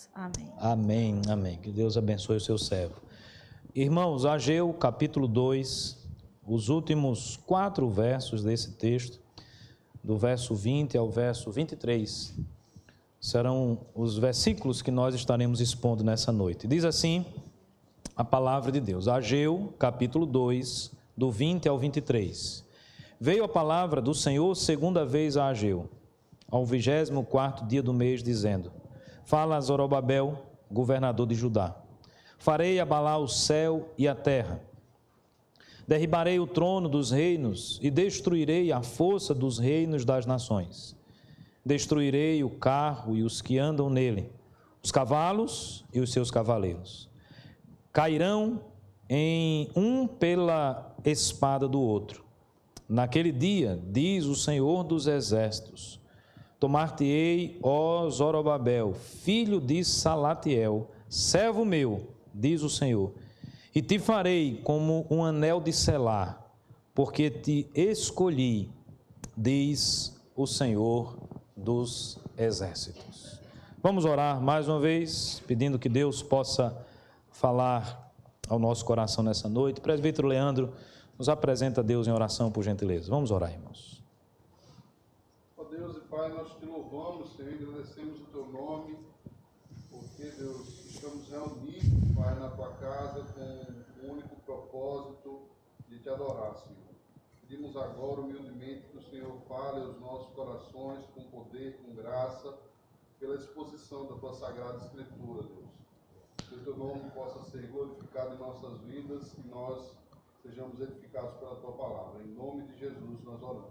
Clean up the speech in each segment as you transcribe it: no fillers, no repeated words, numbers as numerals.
Jesus. Amém. Amém, amém. Que Deus abençoe o seu servo. Irmãos, Ageu, capítulo 2, os últimos 4 versos desse texto, do verso 20 ao verso 23, serão os versículos que nós estaremos expondo nessa noite. Diz assim a palavra de Deus, Ageu, capítulo 2, do 20 ao 23. Veio a palavra do Senhor segunda vez a Ageu, ao 24º dia do mês, dizendo: Fala a Zorobabel, governador de Judá. Farei abalar o céu e a terra. Derribarei o trono dos reinos e destruirei a força dos reinos das nações. Destruirei o carro e os que andam nele, os cavalos e os seus cavaleiros. Cairão em um pela espada do outro. Naquele dia, diz o Senhor dos Exércitos, tomar-te-ei, ó Zorobabel, filho de Salatiel, servo meu, diz o Senhor, e te farei como um anel de selar, porque te escolhi, diz o Senhor dos Exércitos. Vamos orar mais uma vez, pedindo que Deus possa falar ao nosso coração nessa noite. Presbítero Leandro, nos apresenta a Deus em oração, por gentileza. Vamos orar, irmãos. Ó Deus e Pai, nós te louvamos, Senhor, e agradecemos o teu nome, porque, Deus, estamos reunidos, Pai, na tua casa com o único propósito de te adorar, Senhor. Pedimos agora, humildemente, que o Senhor fale aos nossos corações com poder, com graça, pela exposição da tua Sagrada Escritura, Deus. Que o teu nome possa ser glorificado em nossas vidas e nós sejamos edificados pela tua palavra. Em nome de Jesus nós oramos.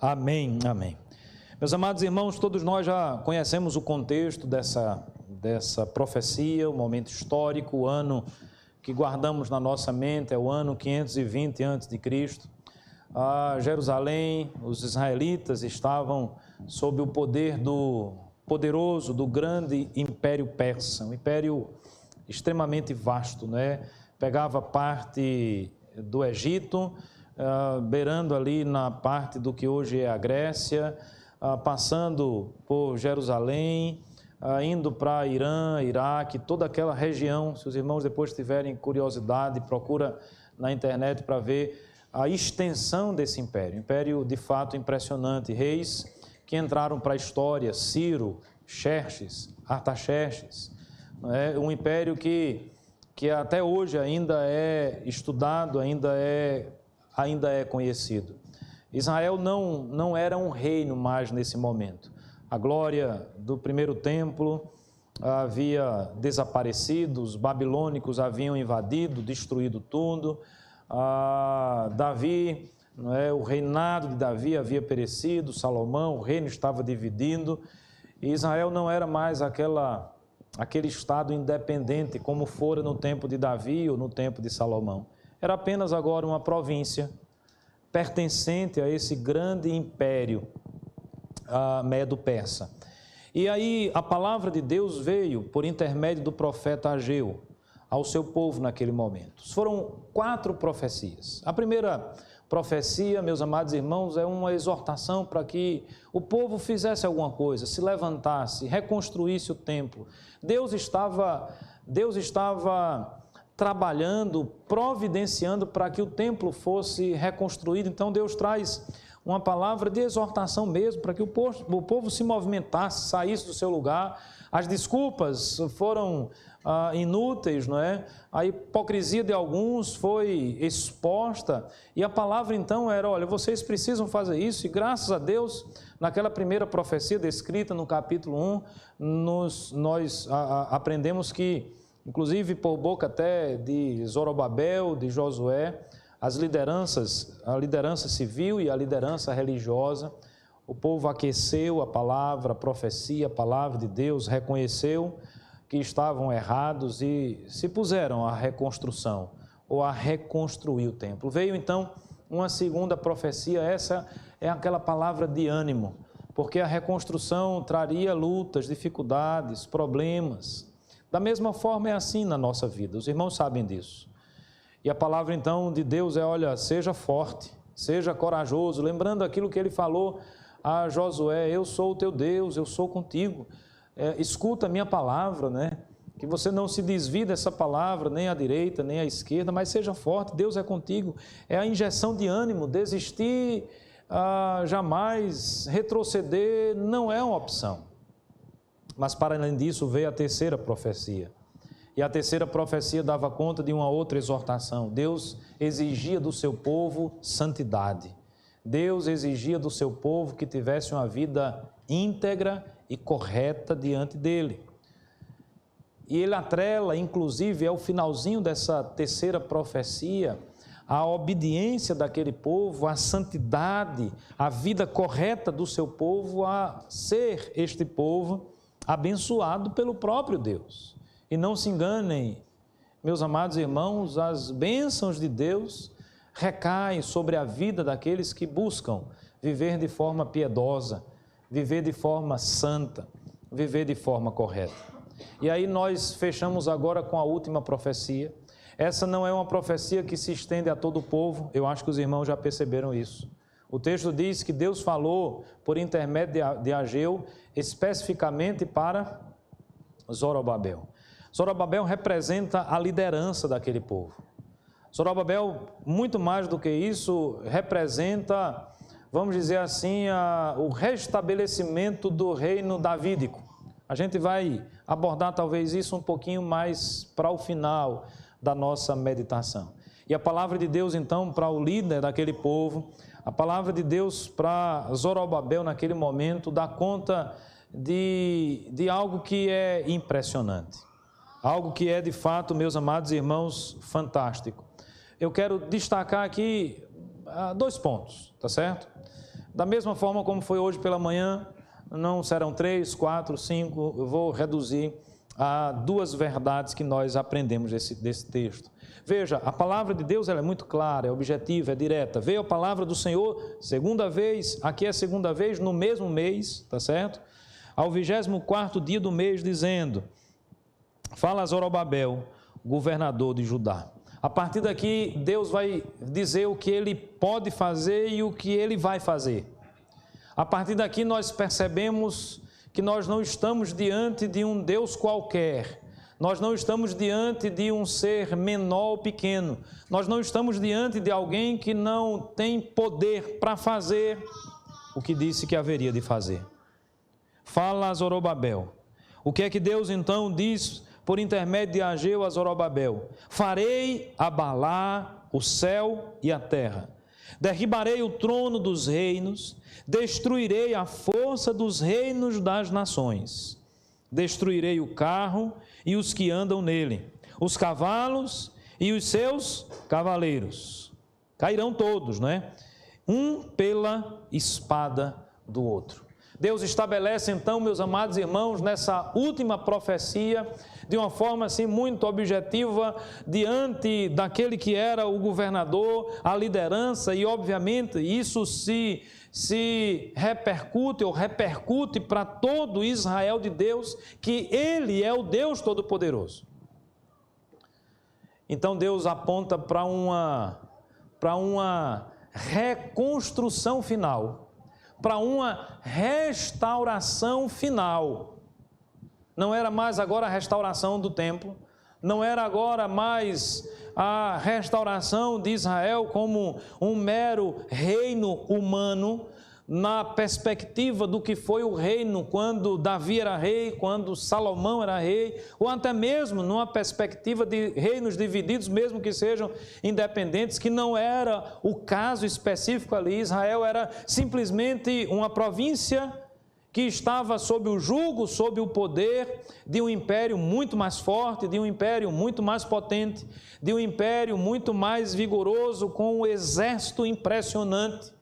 Amém, amém. Meus amados irmãos, todos nós já conhecemos o contexto dessa profecia, o momento histórico, o ano que guardamos na nossa mente, é o ano 520 a.C. Jerusalém, os israelitas estavam sob o poder do poderoso, do grande Império Persa, um império extremamente vasto, né? Pegava parte do Egito, beirando ali na parte do que hoje é a Grécia, passando por Jerusalém, indo para Irã, Iraque, toda aquela região. Se os irmãos depois tiverem curiosidade, procura na internet para ver a extensão desse império. Império de fato impressionante. Reis que entraram para a história: Ciro, Xerxes, Artaxerxes. É um império que até hoje ainda é estudado, ainda é conhecido. Israel não era um reino mais nesse momento. A glória do primeiro templo havia desaparecido, os babilônicos haviam invadido, destruído tudo. Davi, o reinado de Davi havia perecido, Salomão, o reino estava dividindo, e Israel não era mais aquele estado independente como fora no tempo de Davi ou no tempo de Salomão. Era apenas agora uma província pertencente a esse grande império medo-persa. E aí a palavra de Deus veio por intermédio do profeta Ageu ao seu povo naquele momento. Foram 4 profecias. A primeira profecia, meus amados irmãos, é uma exortação para que o povo fizesse alguma coisa, se levantasse, reconstruísse o templo. Deus estava trabalhando, providenciando para que o templo fosse reconstruído. Então Deus traz uma palavra de exortação mesmo, para que o povo se movimentasse, saísse do seu lugar. As desculpas foram inúteis, não é? A hipocrisia de alguns foi exposta, e a palavra então era: olha, vocês precisam fazer isso. E graças a Deus, naquela primeira profecia descrita no capítulo 1, nós aprendemos que, inclusive por boca até de Zorobabel, de Josué, a liderança civil e a liderança religiosa, o povo aqueceu a palavra, a profecia, a palavra de Deus, reconheceu que estavam errados e se puseram à reconstrução ou a reconstruir o templo. Veio então uma segunda profecia. Essa é aquela palavra de ânimo, porque a reconstrução traria lutas, dificuldades, problemas. Da mesma forma é assim na nossa vida, os irmãos sabem disso. E a palavra então de Deus é: olha, seja forte, seja corajoso, lembrando aquilo que ele falou a Josué: eu sou o teu Deus, eu sou contigo. escuta a minha palavra, né? Que você não se desvie dessa palavra, nem à direita, nem à esquerda, mas seja forte, Deus é contigo. É a injeção de ânimo, desistir, jamais retroceder, não é uma opção. Mas para além disso veio a terceira profecia. E a terceira profecia dava conta de uma outra exortação. Deus exigia do seu povo santidade. Deus exigia do seu povo que tivesse uma vida íntegra e correta diante dele. E ele atrela, inclusive, é o finalzinho dessa terceira profecia, a obediência daquele povo, a santidade, a vida correta do seu povo, a ser este povo abençoado pelo próprio Deus. E não se enganem, meus amados irmãos, as bênçãos de Deus recaem sobre a vida daqueles que buscam viver de forma piedosa, viver de forma santa, viver de forma correta. E aí nós fechamos agora com a última profecia. Essa não é uma profecia que se estende a todo o povo, eu acho que os irmãos já perceberam isso. O texto diz que Deus falou por intermédio de Ageu, especificamente para Zorobabel. Zorobabel representa a liderança daquele povo. Zorobabel, muito mais do que isso, representa, vamos dizer assim, o restabelecimento do reino davídico. A gente vai abordar talvez isso um pouquinho mais para o final da nossa meditação. E a palavra de Deus, então, para o líder daquele povo, a palavra de Deus para Zorobabel naquele momento, dá conta de algo que é impressionante. Algo que é, de fato, meus amados irmãos, fantástico. Eu quero destacar aqui 2 pontos, tá certo? Da mesma forma como foi hoje pela manhã, não serão 3, 4, 5, eu vou reduzir a 2 verdades que nós aprendemos desse texto. Veja, a palavra de Deus ela é muito clara, é objetiva, é direta. Veio a palavra do Senhor, segunda vez, aqui é a segunda vez, no mesmo mês, tá certo? Ao 24º dia do mês, dizendo: fala a Zorobabel, governador de Judá. A partir daqui, Deus vai dizer o que ele pode fazer e o que ele vai fazer. A partir daqui, nós percebemos que nós não estamos diante de um Deus qualquer. Nós não estamos diante de um ser menor ou pequeno. Nós não estamos diante de alguém que não tem poder para fazer o que disse que haveria de fazer. Fala a Zorobabel. O que é que Deus então diz por intermédio de Ageu a Zorobabel? Farei abalar o céu e a terra. Derribarei o trono dos reinos, destruirei a força dos reinos das nações. Destruirei o carro e os que andam nele, os cavalos e os seus cavaleiros. Cairão todos, não é? Um pela espada do outro. Deus estabelece então, meus amados irmãos, nessa última profecia, de uma forma assim muito objetiva, diante daquele que era o governador, a liderança, e obviamente isso se repercute para todo Israel de Deus, que ele é o Deus Todo-Poderoso. Então Deus aponta para uma reconstrução final, para uma restauração final. Não era mais agora a restauração do templo, não era agora mais a restauração de Israel como um mero reino humano, na perspectiva do que foi o reino quando Davi era rei, quando Salomão era rei, ou até mesmo numa perspectiva de reinos divididos, mesmo que sejam independentes, que não era o caso específico ali. Israel era simplesmente uma província que estava sob o jugo, sob o poder de um império muito mais forte, de um império muito mais potente, de um império muito mais vigoroso, com um exército impressionante.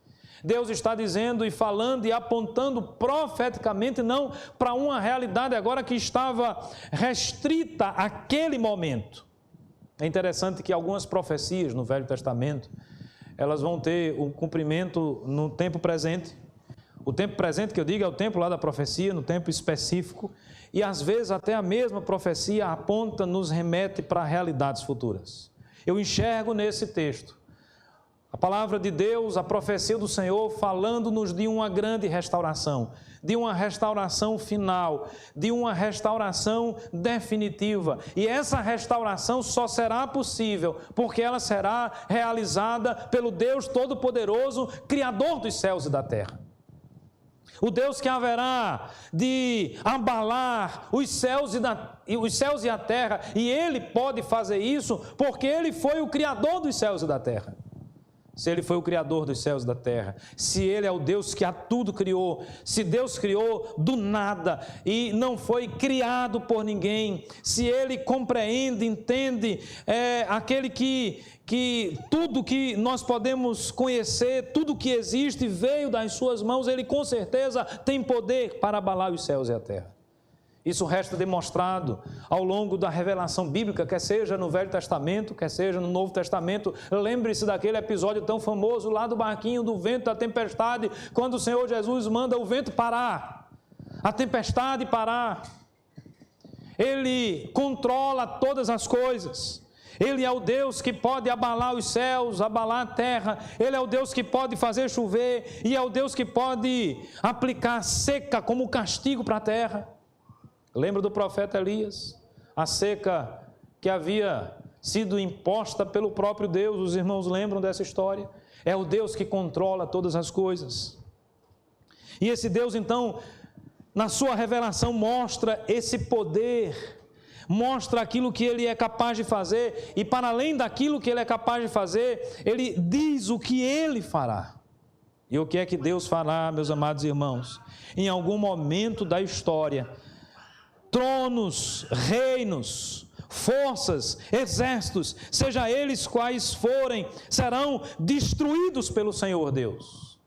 Deus está dizendo e falando e apontando profeticamente, não para uma realidade agora que estava restrita àquele momento. É interessante que algumas profecias no Velho Testamento, elas vão ter um cumprimento no tempo presente. O tempo presente que eu digo é o tempo lá da profecia, no tempo específico, e às vezes até a mesma profecia aponta, nos remete para realidades futuras. Eu enxergo nesse texto A palavra de Deus, a profecia do Senhor, falando-nos de uma grande restauração, de uma restauração final, de uma restauração definitiva. E essa restauração só será possível porque ela será realizada pelo Deus Todo-Poderoso, Criador dos céus e da terra. O Deus que haverá de abalar os céus e a terra, e Ele pode fazer isso porque Ele foi o Criador dos céus e da terra. Se Ele foi o Criador dos céus e da terra, se Ele é o Deus que a tudo criou, se Deus criou do nada e não foi criado por ninguém, se Ele compreende, entende, aquele que tudo que nós podemos conhecer, tudo que existe veio das suas mãos, Ele com certeza tem poder para abalar os céus e a terra. Isso resta demonstrado ao longo da revelação bíblica, quer seja no Velho Testamento, quer seja no Novo Testamento. Lembre-se daquele episódio tão famoso lá do barquinho, do vento, da tempestade, quando o Senhor Jesus manda o vento parar, a tempestade parar. Ele controla todas as coisas. Ele é o Deus que pode abalar os céus, abalar a terra. Ele é o Deus que pode fazer chover e é o Deus que pode aplicar seca como castigo para a terra. Lembra do profeta Elias? A seca que havia sido imposta pelo próprio Deus. Os irmãos lembram dessa história? É o Deus que controla todas as coisas. E esse Deus, então, na sua revelação, mostra esse poder, mostra aquilo que Ele é capaz de fazer, e para além daquilo que Ele é capaz de fazer, Ele diz o que Ele fará. E o que é que Deus fará, meus amados irmãos? Em algum momento da história, tronos, reinos, forças, exércitos, seja eles quais forem, serão destruídos pelo Senhor Deus.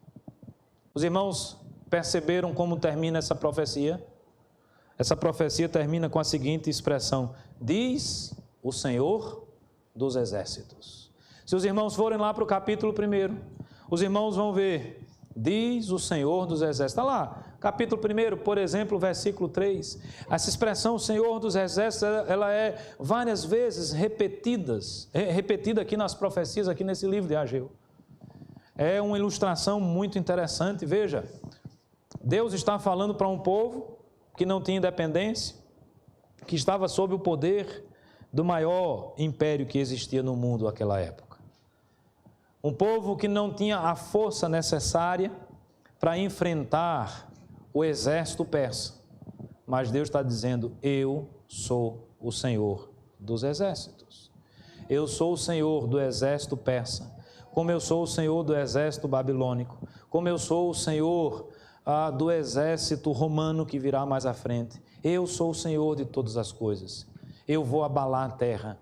Os irmãos perceberam como termina essa profecia? Essa profecia termina com a seguinte expressão: diz o Senhor dos exércitos. Se os irmãos forem lá para o capítulo 1, os irmãos vão ver, diz o Senhor dos exércitos. Está lá, capítulo 1, por exemplo, versículo 3. Essa expressão, Senhor dos exércitos, ela é várias vezes repetida aqui nas profecias, aqui nesse livro de Ageu. É uma ilustração muito interessante. Veja, Deus está falando para um povo que não tinha independência, que estava sob o poder do maior império que existia no mundo naquela época. Um povo que não tinha a força necessária para enfrentar o exército persa. Mas Deus está dizendo, eu sou o Senhor dos exércitos. Eu sou o Senhor do exército persa, como eu sou o Senhor do exército babilônico, como eu sou o Senhor do exército romano que virá mais à frente. Eu sou o Senhor de todas as coisas. Eu vou abalar a terra,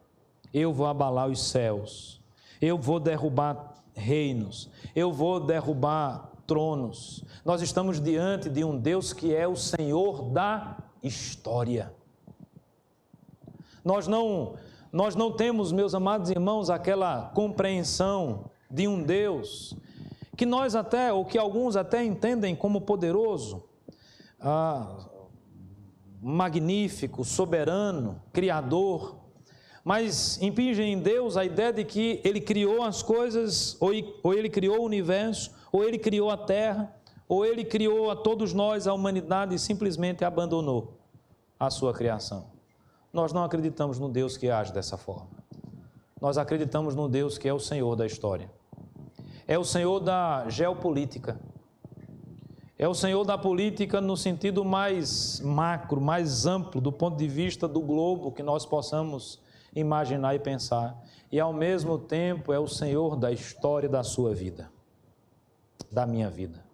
eu vou abalar os céus, eu vou derrubar reinos, eu vou derrubar tronos. Nós estamos diante de um Deus que é o Senhor da história. Nós não temos, meus amados irmãos, aquela compreensão de um Deus que nós até, ou que alguns até entendem como poderoso, magnífico, soberano, criador, mas impingem em Deus a ideia de que Ele criou as coisas, ou Ele criou o universo, ou Ele criou a terra, ou Ele criou a todos nós, a humanidade, e simplesmente abandonou a sua criação. Nós não acreditamos no Deus que age dessa forma. Nós acreditamos no Deus que é o Senhor da história. É o Senhor da geopolítica. É o Senhor da política no sentido mais macro, mais amplo, do ponto de vista do globo que nós possamos imaginar e pensar. E ao mesmo tempo é o Senhor da história da sua vida, da minha vida.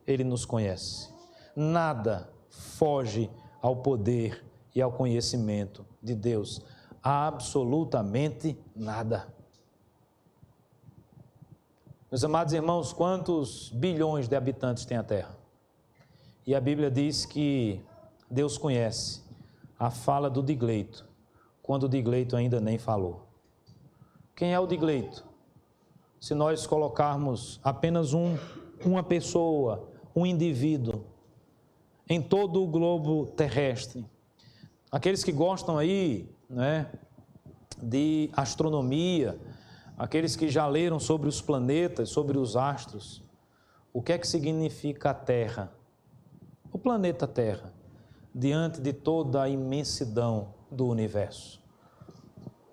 Ele nos conhece. Nada foge ao poder e ao conhecimento de Deus. Absolutamente nada. Meus amados irmãos, quantos bilhões de habitantes tem a Terra? E a Bíblia diz que Deus conhece a fala do Digleito, quando o Digleito ainda nem falou. Quem é o Digleito? Se nós colocarmos apenas uma pessoa, um indivíduo, em todo o globo terrestre, aqueles que gostam aí, né, de astronomia, aqueles que já leram sobre os planetas, sobre os astros, o que é que significa a Terra, o planeta Terra, diante de toda a imensidão do universo.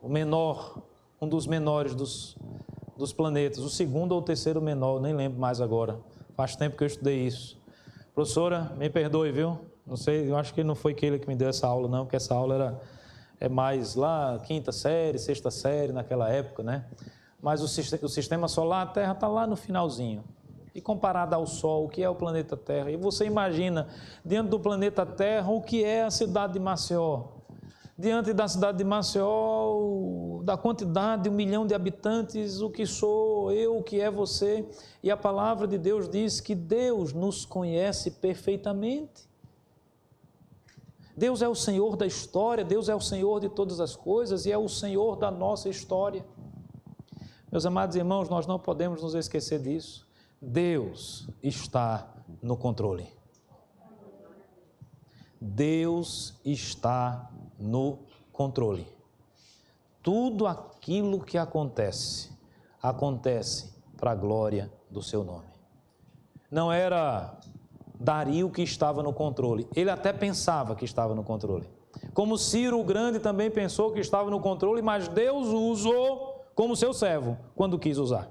O menor, um dos menores dos planetas, o segundo ou o terceiro menor, nem lembro mais agora, faz tempo que eu estudei isso. Professora, me perdoe, viu? Não sei, eu acho que não foi aquele que me deu essa aula não, porque essa aula é mais lá, quinta série, sexta série, naquela época, né? Mas o sistema solar, a Terra está lá no finalzinho. E comparado ao Sol, o que é o planeta Terra? E você imagina, diante do planeta Terra, o que é a cidade de Maceió? Diante da cidade de Maceió, da quantidade de 1 milhão de habitantes, o que sou eu, o que é você? E a palavra de Deus diz que Deus nos conhece perfeitamente. Deus é o Senhor da história, Deus é o Senhor de todas as coisas e é o Senhor da nossa história. Meus amados irmãos, nós não podemos nos esquecer disso. Deus está no controle. Deus está no controle. Tudo aquilo que acontece para a glória do seu nome. Não era Dario que estava no controle, ele até pensava que estava no controle. Como Ciro o Grande também pensou que estava no controle, mas Deus o usou como seu servo quando quis usar.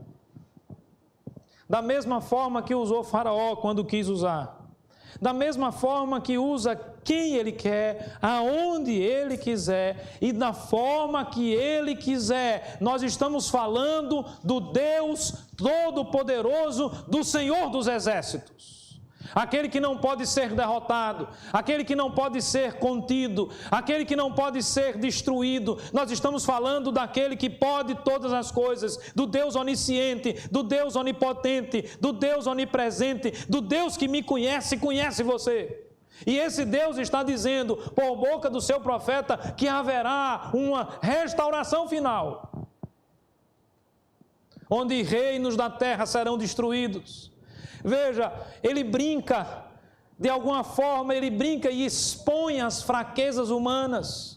Da mesma forma que usou Faraó quando quis usar. Da mesma forma que usa quem Ele quer, aonde Ele quiser e da forma que Ele quiser. Nós estamos falando do Deus Todo-Poderoso, do Senhor dos Exércitos. Aquele que não pode ser derrotado, aquele que não pode ser contido, aquele que não pode ser destruído. Nós estamos falando daquele que pode todas as coisas, do Deus onisciente, do Deus onipotente, do Deus onipresente, do Deus que me conhece, conhece você. E esse Deus está dizendo, por boca do seu profeta, que haverá uma restauração final, onde reinos da terra serão destruídos. Veja, ele brinca, de alguma forma ele brinca e expõe as fraquezas humanas.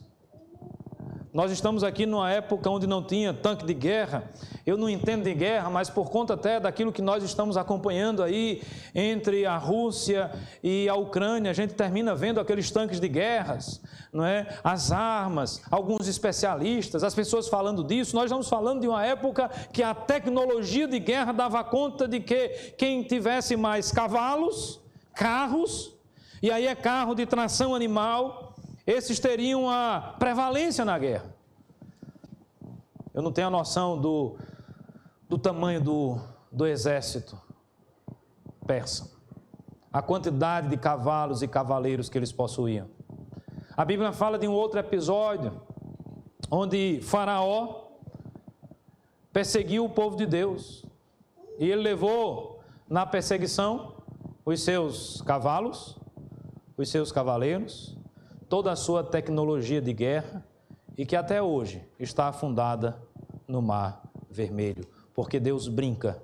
Nós estamos aqui numa época onde não tinha tanque de guerra. Eu não entendo de guerra, mas por conta até daquilo que nós estamos acompanhando aí entre a Rússia e a Ucrânia, a gente termina vendo aqueles tanques de guerras, não é? As armas, alguns especialistas, as pessoas falando disso. Nós estamos falando de uma época que a tecnologia de guerra dava conta de que quem tivesse mais cavalos, carros, e aí é carro de tração animal, esses teriam a prevalência na guerra. Eu não tenho a noção do tamanho do exército persa, a quantidade de cavalos e cavaleiros que eles possuíam. A Bíblia fala de um outro episódio, onde Faraó perseguiu o povo de Deus, e ele levou na perseguição os seus cavalos, os seus cavaleiros, toda a sua tecnologia de guerra, e que até hoje está afundada no Mar Vermelho, porque Deus brinca.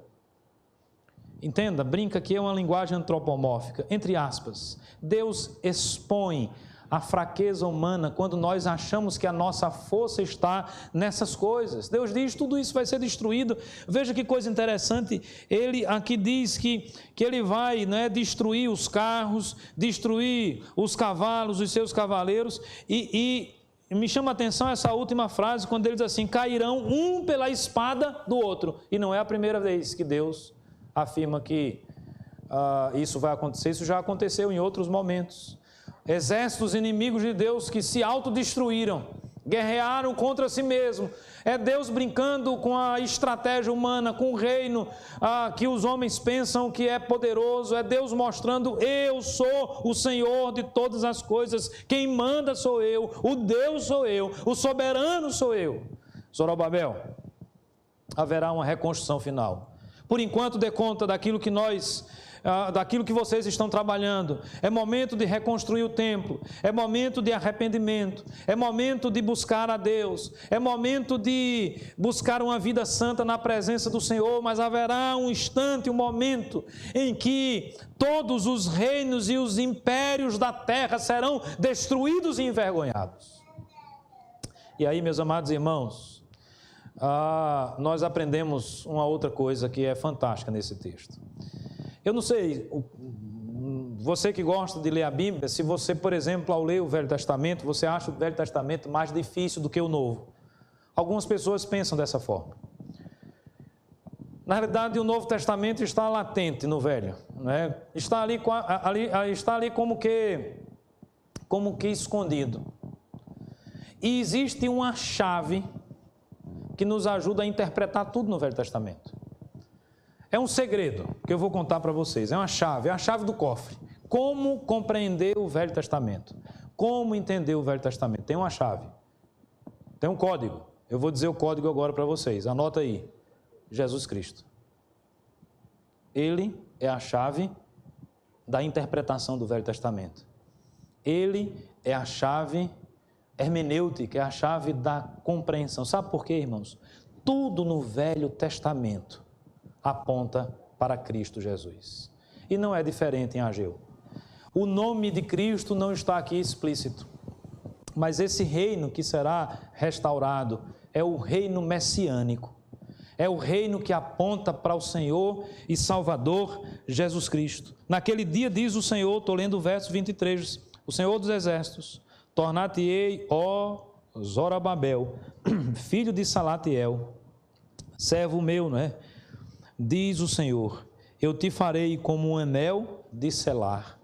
Entenda, brinca que é uma linguagem antropomórfica, entre aspas. Deus expõe a fraqueza humana quando nós achamos que a nossa força está nessas coisas. Deus diz, tudo isso vai ser destruído. Veja que coisa interessante, ele aqui diz que ele vai, né, destruir os carros, destruir os cavalos, os seus cavaleiros, e me chama a atenção essa última frase, quando ele diz assim, cairão um pela espada do outro. E não é a primeira vez que Deus afirma que isso vai acontecer, isso já aconteceu em outros momentos. Exércitos inimigos de Deus que se autodestruíram, guerrearam contra si mesmo. É Deus brincando com a estratégia humana, com o reino que os homens pensam que é poderoso. É Deus mostrando, eu sou o Senhor de todas as coisas, quem manda sou eu, o Deus sou eu, o soberano sou eu. Zorobabel, haverá uma reconstrução final. Por enquanto, dê conta daquilo que vocês estão trabalhando. É momento de reconstruir o templo, é momento de arrependimento, é momento de buscar a Deus, é momento de buscar uma vida santa na presença do Senhor, mas haverá um instante, um momento em que todos os reinos e os impérios da terra serão destruídos e envergonhados. E aí, meus amados irmãos, nós aprendemos uma outra coisa que é fantástica nesse texto. Eu não sei, você que gosta de ler a Bíblia, se você, por exemplo, ao ler o Velho Testamento, você acha o Velho Testamento mais difícil do que o Novo. Algumas pessoas pensam dessa forma. Na realidade, o Novo Testamento está latente no Velho, né? Está ali como que escondido. E existe uma chave que nos ajuda a interpretar tudo no Velho Testamento. É um segredo que eu vou contar para vocês. É a chave do cofre. Como compreender o Velho Testamento? Como entender o Velho Testamento? Tem uma chave. Tem um código. Eu vou dizer o código agora para vocês. Anota aí. Jesus Cristo. Ele é a chave da interpretação do Velho Testamento. Ele é a chave hermenêutica, é a chave da compreensão. Sabe por quê, irmãos? Tudo no Velho Testamento aponta para Cristo Jesus. E não é diferente em Ageu. O nome de Cristo não está aqui explícito, mas esse reino que será restaurado é o reino messiânico. É o reino que aponta para o Senhor e Salvador Jesus Cristo. Naquele dia diz o Senhor, estou lendo o verso 23, o Senhor dos Exércitos, tornar-te-ei, ó Zorobabel, filho de Salatiel, servo meu, não é? Diz o Senhor, eu te farei como um anel de selar.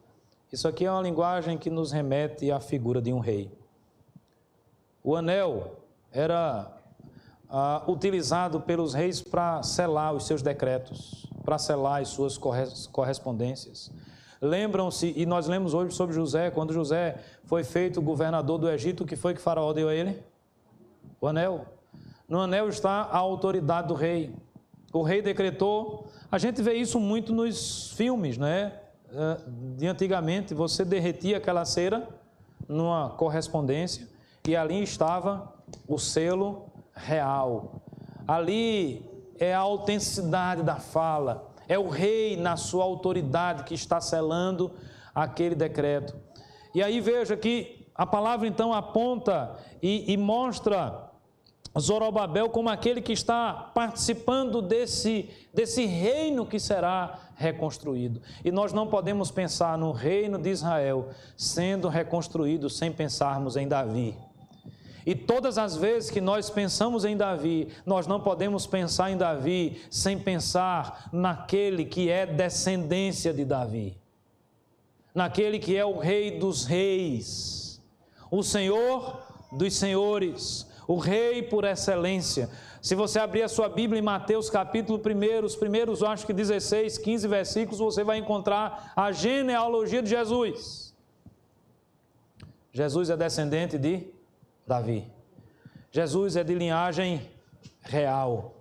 Isso aqui é uma linguagem que nos remete à figura de um rei. O anel era utilizado pelos reis para selar os seus decretos, para selar as suas correspondências. Lembram-se, e nós lemos hoje sobre José, quando José foi feito governador do Egito, o que foi que Faraó deu a ele? O anel. No anel está a autoridade do rei. O rei decretou, a gente vê isso muito nos filmes, né? De antigamente, você derretia aquela cera numa correspondência e ali estava o selo real. Ali é a autenticidade da fala, é o rei na sua autoridade que está selando aquele decreto. E aí veja que a palavra então aponta e mostra Zorobabel como aquele que está participando desse reino que será reconstruído. E nós não podemos pensar no reino de Israel sendo reconstruído sem pensarmos em Davi. E todas as vezes que nós pensamos em Davi, nós não podemos pensar em Davi sem pensar naquele que é descendência de Davi, naquele que é o Rei dos Reis, o Senhor dos Senhores, o Rei por excelência. Se você abrir a sua Bíblia em Mateus capítulo 1, os primeiros, acho que 16, 15 versículos, você vai encontrar a genealogia de Jesus. Jesus é descendente de Davi. Jesus é de linhagem real.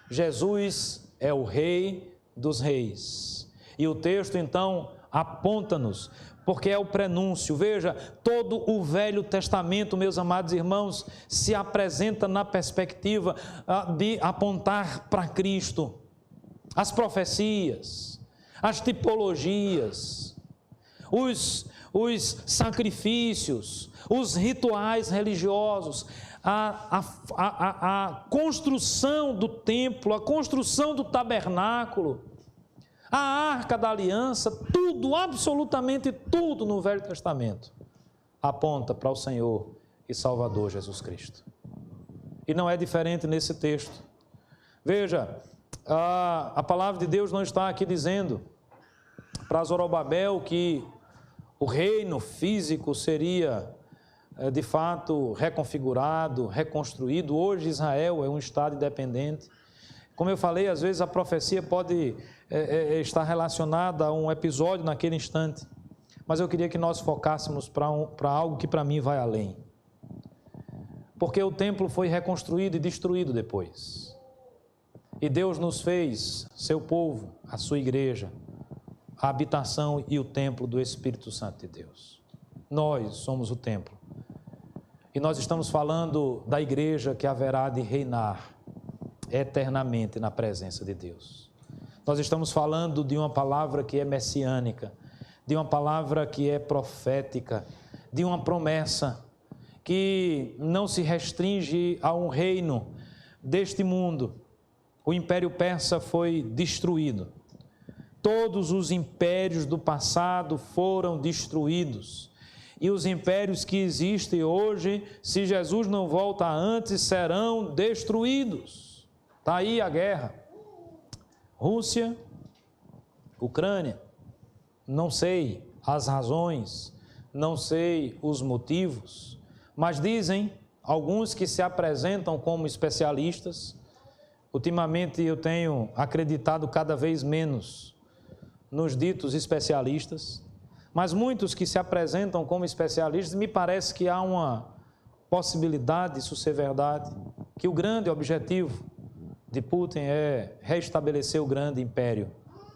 Jesus é o Rei dos Reis. E o texto, então, aponta-nos, porque é o prenúncio. Veja, todo o Velho Testamento, meus amados irmãos, se apresenta na perspectiva de apontar para Cristo. As profecias, as tipologias, os sacrifícios, os rituais religiosos, a construção do templo, a construção do tabernáculo, a arca da aliança, tudo, absolutamente tudo no Velho Testamento aponta para o Senhor e Salvador Jesus Cristo. E não é diferente nesse texto. Veja, a palavra de Deus não está aqui dizendo para Zorobabel que o reino físico seria de fato reconfigurado, reconstruído. Hoje Israel é um estado independente. Como eu falei, às vezes a profecia pode estar relacionada a um episódio naquele instante, mas eu queria que nós focássemos para algo que para mim vai além. Porque o templo foi reconstruído e destruído depois. E Deus nos fez, seu povo, a sua igreja, a habitação e o templo do Espírito Santo de Deus. Nós somos o templo. E nós estamos falando da igreja que haverá de reinar eternamente na presença de Deus. Nós estamos falando de uma palavra que é messiânica, de uma palavra que é profética, de uma promessa que não se restringe a um reino, deste mundo, o Império Persa foi destruído. Todos os impérios do passado foram destruídos. E os impérios que existem hoje, se Jesus não volta antes, serão destruídos. Está aí a guerra. Rússia, Ucrânia, não sei as razões, não sei os motivos, mas dizem alguns que se apresentam como especialistas. Ultimamente eu tenho acreditado cada vez menos nos ditos especialistas, mas muitos que se apresentam como especialistas, me parece que há uma possibilidade disso ser verdade, que o grande objetivo de Putin é restabelecer o grande império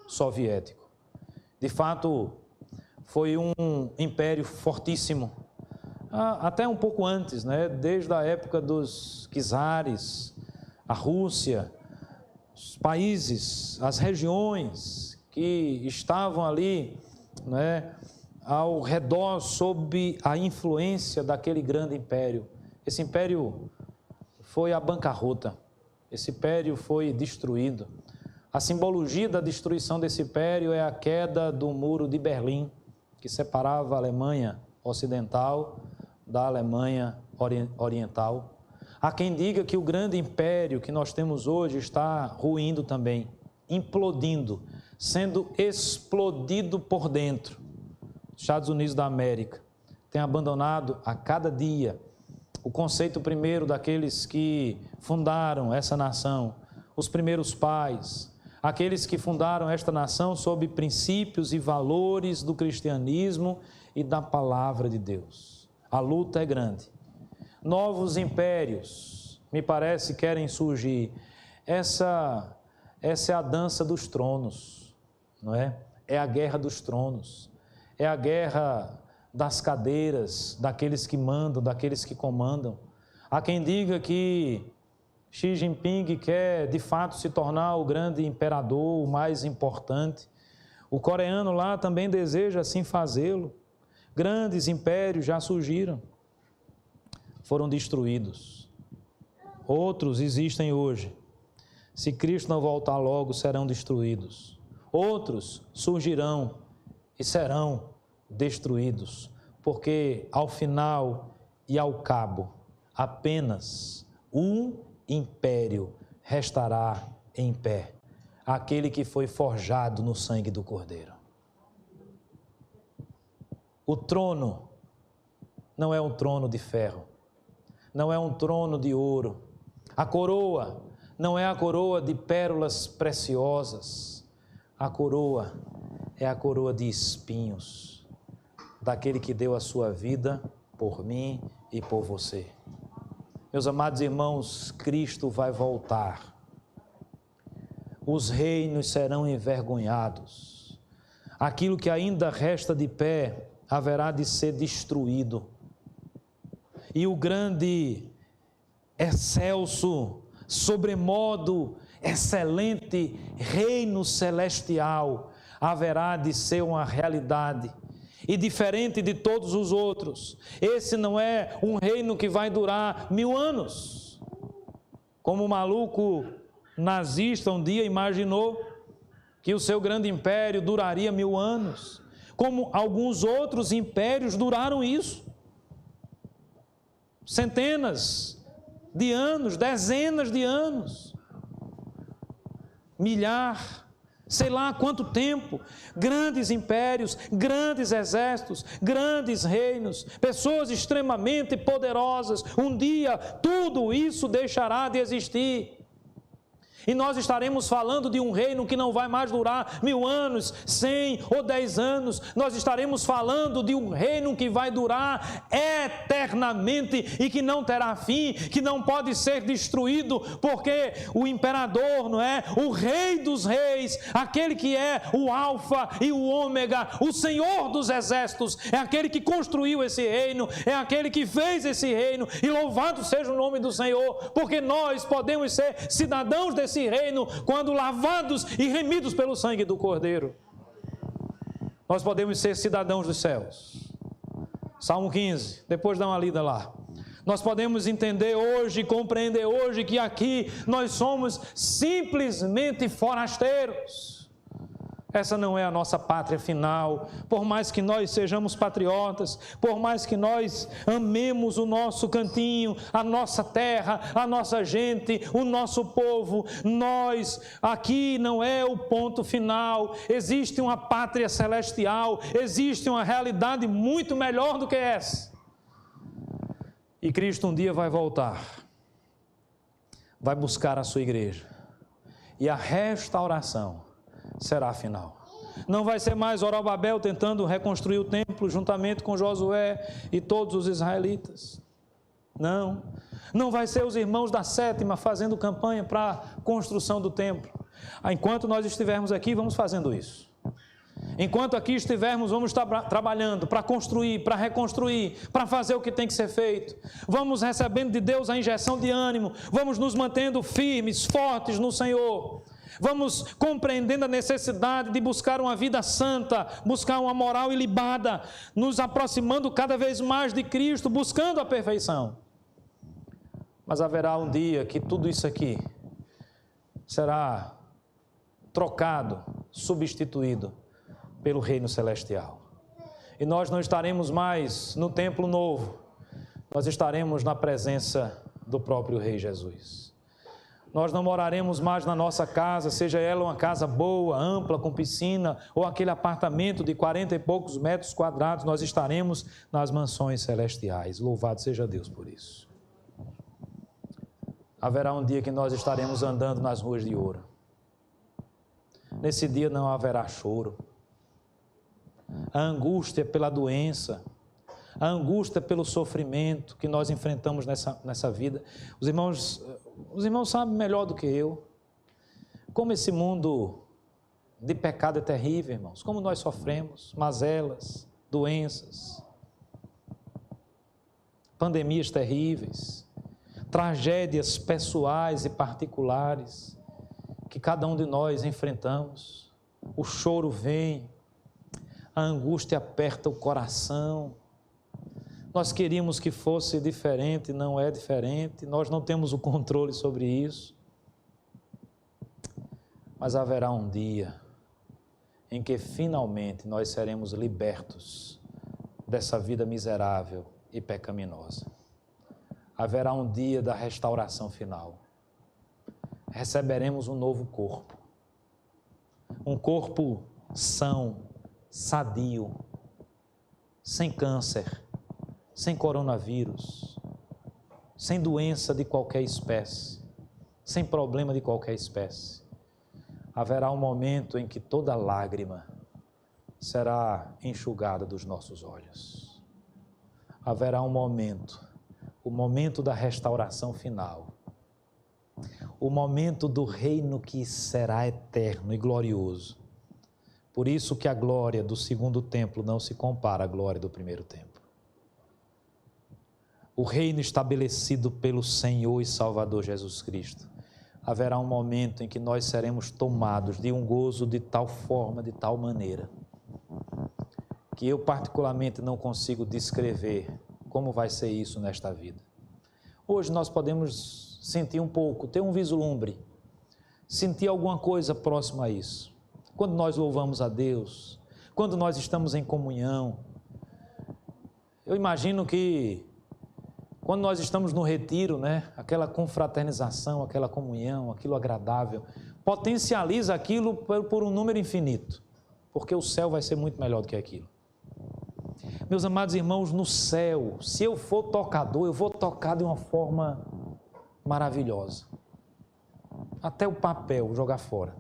soviético. De fato, foi um império fortíssimo, até um pouco antes, né? Desde a época dos czares, a Rússia, os países, as regiões que estavam ali, né, ao redor, sob a influência daquele grande império. Esse império foi à bancarrota, esse império foi destruído. A simbologia da destruição desse império é a queda do muro de Berlim, que separava a Alemanha Ocidental da Alemanha Oriental. Há quem diga que o grande império que nós temos hoje está ruindo também, implodindo, sendo explodido por dentro. Os Estados Unidos da América têm abandonado a cada dia o conceito primeiro daqueles que fundaram essa nação, os primeiros pais, aqueles que fundaram esta nação sob princípios e valores do cristianismo e da palavra de Deus. A luta é grande. Novos impérios, me parece, querem surgir. Essa é a dança dos tronos, não é? É a guerra dos tronos, é a guerra das cadeiras, daqueles que mandam, daqueles que comandam. Há quem diga que Xi Jinping quer, de fato, se tornar o grande imperador, o mais importante. O coreano lá também deseja assim fazê-lo. Grandes impérios já surgiram, foram destruídos. Outros existem hoje. Se Cristo não voltar logo, serão destruídos. Outros surgirão e serão destruídos, porque ao final e ao cabo, apenas um império restará em pé, aquele que foi forjado no sangue do Cordeiro. O trono não é um trono de ferro, não é um trono de ouro. A coroa não é a coroa de pérolas preciosas. A coroa é a coroa de espinhos, daquele que deu a sua vida por mim e por você. Meus amados irmãos, Cristo vai voltar. Os reinos serão envergonhados. Aquilo que ainda resta de pé haverá de ser destruído. E o grande, excelso, sobremodo, excelente reino celestial haverá de ser uma realidade. E diferente de todos os outros, esse não é um reino que vai durar 1000 anos. Como o maluco nazista um dia imaginou que o seu grande império duraria 1000 anos. Como alguns outros impérios duraram isso. Centenas de anos, dezenas de anos. Milhar, sei lá quanto tempo, grandes impérios, grandes exércitos, grandes reinos, pessoas extremamente poderosas. Um dia tudo isso deixará de existir. E nós estaremos falando de um reino que não vai mais durar 1000 anos, 100 ou 10 anos. Nós estaremos falando de um reino que vai durar eternamente e que não terá fim, que não pode ser destruído, porque o imperador, não é? O rei dos reis, aquele que é o alfa e o ômega, o Senhor dos exércitos, é aquele que construiu esse reino, é aquele que fez esse reino, e louvado seja o nome do Senhor, porque nós podemos ser cidadãos desse reino quando lavados e remidos pelo sangue do Cordeiro. Nós podemos ser cidadãos dos céus. Salmo 15, depois dá uma lida lá. Nós podemos entender hoje, compreender hoje que aqui nós somos simplesmente forasteiros. Essa não é a nossa pátria final. Por mais que nós sejamos patriotas, por mais que nós amemos o nosso cantinho, a nossa terra, a nossa gente, o nosso povo, nós aqui não é o ponto final. Existe uma pátria celestial, existe uma realidade muito melhor do que essa. E Cristo um dia vai voltar, vai buscar a sua igreja, e a restauração será final. Não vai ser mais Zorobabel tentando reconstruir o templo juntamente com Josué e todos os israelitas. Não vai ser os irmãos da sétima fazendo campanha para a construção do templo. Enquanto nós estivermos aqui, vamos fazendo isso. Enquanto aqui estivermos, vamos estar trabalhando para construir, para reconstruir, para fazer o que tem que ser feito. Vamos recebendo de Deus a injeção de ânimo, vamos nos mantendo firmes, fortes no Senhor. Vamos compreendendo a necessidade de buscar uma vida santa, buscar uma moral ilibada, nos aproximando cada vez mais de Cristo, buscando a perfeição. Mas haverá um dia que tudo isso aqui será trocado, substituído pelo reino celestial. E nós não estaremos mais no templo novo, nós estaremos na presença do próprio Rei Jesus. Nós não moraremos mais na nossa casa, seja ela uma casa boa, ampla, com piscina, ou aquele apartamento de 40 e poucos metros quadrados, nós estaremos nas mansões celestiais. Louvado seja Deus por isso. Haverá um dia que nós estaremos andando nas ruas de ouro. Nesse dia não haverá choro. A angústia pela doença, a angústia pelo sofrimento que nós enfrentamos nessa vida. Os irmãos sabem melhor do que eu como esse mundo de pecado é terrível, irmãos. Como nós sofremos mazelas, doenças, pandemias terríveis, tragédias pessoais e particulares que cada um de nós enfrentamos. O choro vem, a angústia aperta o coração. Nós queríamos que fosse diferente, não é diferente, nós não temos o controle sobre isso. Mas haverá um dia em que finalmente nós seremos libertos dessa vida miserável e pecaminosa. Haverá um dia da restauração final. Receberemos um novo corpo. Um corpo são, sadio, sem câncer, sem coronavírus, sem doença de qualquer espécie, sem problema de qualquer espécie. Haverá um momento em que toda lágrima será enxugada dos nossos olhos. Haverá um momento, o momento da restauração final, o momento do reino que será eterno e glorioso. Por isso que a glória do segundo templo não se compara à glória do primeiro templo. O reino estabelecido pelo Senhor e Salvador Jesus Cristo. Haverá um momento em que nós seremos tomados de um gozo de tal forma, de tal maneira, que eu particularmente não consigo descrever como vai ser isso nesta vida. Hoje nós podemos sentir um pouco, ter um vislumbre, sentir alguma coisa próxima a isso. Quando nós louvamos a Deus, quando nós estamos em comunhão, eu imagino que quando nós estamos no retiro, aquela confraternização, aquela comunhão, aquilo agradável, potencializa aquilo por um número infinito, porque o céu vai ser muito melhor do que aquilo. Meus amados irmãos, no céu, se eu for tocador, eu vou tocar de uma forma maravilhosa. Até o papel jogar fora.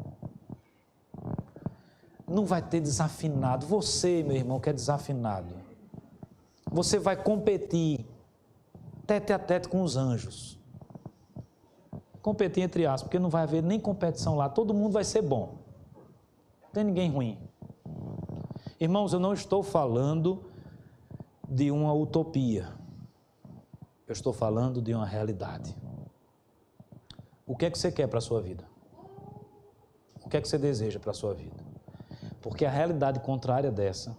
Não vai ter desafinado. Você, meu irmão, que é desafinado, você vai competir tete a tete com os anjos. Competir entre aspas, porque não vai haver nem competição lá, todo mundo vai ser bom. Não tem ninguém ruim. Irmãos, eu não estou falando de uma utopia. Eu estou falando de uma realidade. O que é que você quer para a sua vida? O que é que você deseja para a sua vida? Porque a realidade contrária dessa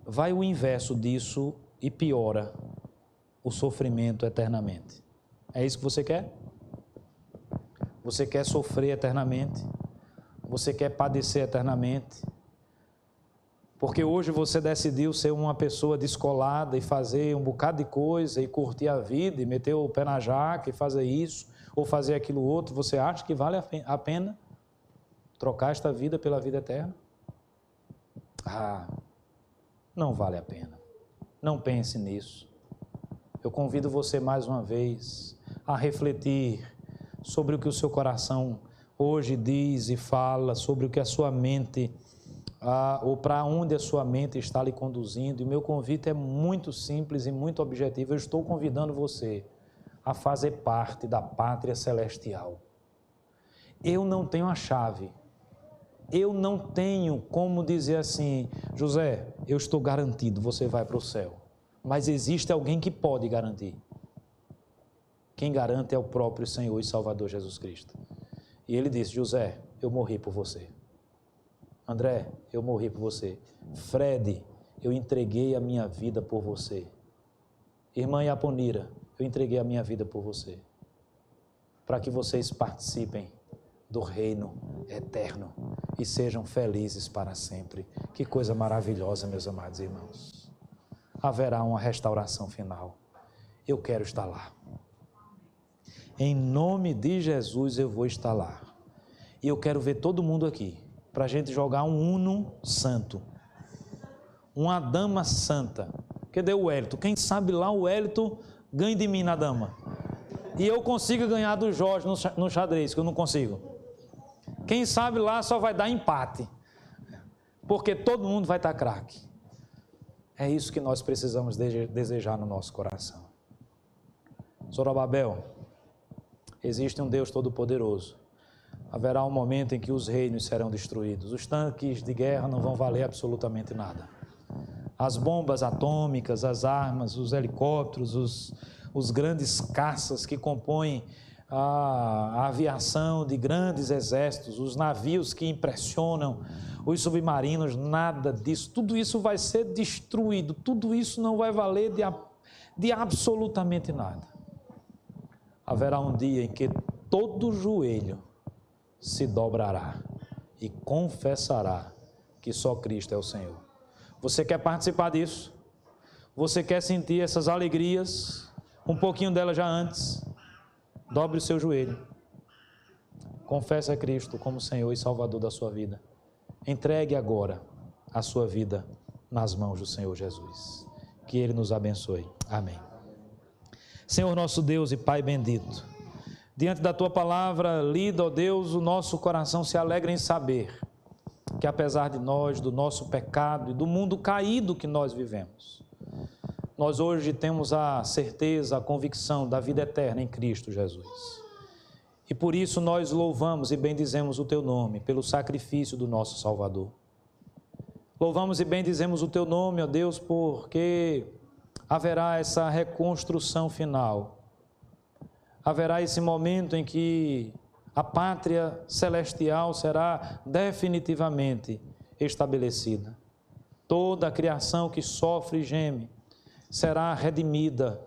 vai o inverso disso e piora o sofrimento eternamente. É isso que você quer? Você quer sofrer eternamente? Você quer padecer eternamente? Porque hoje você decidiu ser uma pessoa descolada e fazer um bocado de coisa e curtir a vida e meter o pé na jaca e fazer isso ou fazer aquilo outro. Você acha que vale a pena trocar esta vida pela vida eterna? Não vale a pena. Não pense nisso. Eu convido você mais uma vez a refletir sobre o que o seu coração hoje diz e fala, sobre o que a sua mente, ou para onde a sua mente está lhe conduzindo. E meu convite é muito simples e muito objetivo. Eu estou convidando você a fazer parte da pátria celestial. Eu não tenho a chave. Eu não tenho como dizer assim, José, eu estou garantido, você vai para o céu. Mas existe alguém que pode garantir. Quem garante é o próprio Senhor e Salvador Jesus Cristo. E ele disse, José, eu morri por você. André, eu morri por você. Fred, eu entreguei a minha vida por você. Irmã Yaponira, eu entreguei a minha vida por você. Para que vocês participem do reino eterno e sejam felizes para sempre. Que coisa maravilhosa, meus amados irmãos. Haverá uma restauração final. Eu quero estar lá. Em nome de Jesus eu vou estar lá. E eu quero ver todo mundo aqui, para a gente jogar um Uno santo. Uma dama santa. Cadê o Wellington? Quem sabe lá o Wellington ganha de mim na dama. E eu consigo ganhar do Jorge no xadrez, que eu não consigo. Quem sabe lá só vai dar empate. Porque todo mundo vai estar craque. É isso que nós precisamos desejar no nosso coração. Zorobabel, existe um Deus Todo-Poderoso. Haverá um momento em que os reinos serão destruídos. Os tanques de guerra não vão valer absolutamente nada. As bombas atômicas, as armas, os helicópteros, os grandes caças que compõem a aviação de grandes exércitos, os navios que impressionam, os submarinos, nada disso. Tudo isso vai ser destruído. Tudo isso não vai valer de absolutamente nada. Haverá um dia em que todo joelho se dobrará e confessará que só Cristo é o Senhor. Você quer participar disso? Você quer sentir essas alegrias? Um pouquinho delas já antes. Dobre o seu joelho. Confesse a Cristo como Senhor e Salvador da sua vida. Entregue agora a sua vida nas mãos do Senhor Jesus. Que Ele nos abençoe. Amém. Senhor nosso Deus e Pai bendito, diante da Tua palavra lida, ó Deus, o nosso coração se alegra em saber que apesar de nós, do nosso pecado e do mundo caído que nós vivemos, nós hoje temos a certeza, a convicção da vida eterna em Cristo Jesus. E por isso nós louvamos e bendizemos o Teu nome, pelo sacrifício do nosso Salvador. Louvamos e bendizemos o Teu nome, ó Deus, porque haverá essa reconstrução final. Haverá esse momento em que a pátria celestial será definitivamente estabelecida. Toda a criação que sofre e geme será redimida.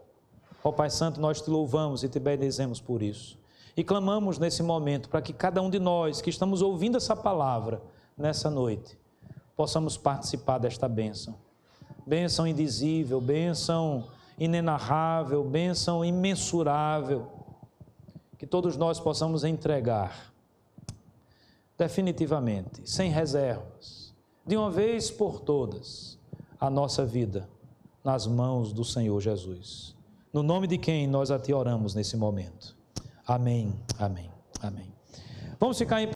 Ó Pai Santo, nós Te louvamos e Te bendizemos por isso. E clamamos nesse momento para que cada um de nós que estamos ouvindo essa palavra nessa noite, possamos participar desta bênção. Bênção indizível, bênção inenarrável, bênção imensurável, que todos nós possamos entregar definitivamente, sem reservas, de uma vez por todas, a nossa vida nas mãos do Senhor Jesus. No nome de quem nós a Ti oramos nesse momento. Amém, amém, amém. Vamos ficar em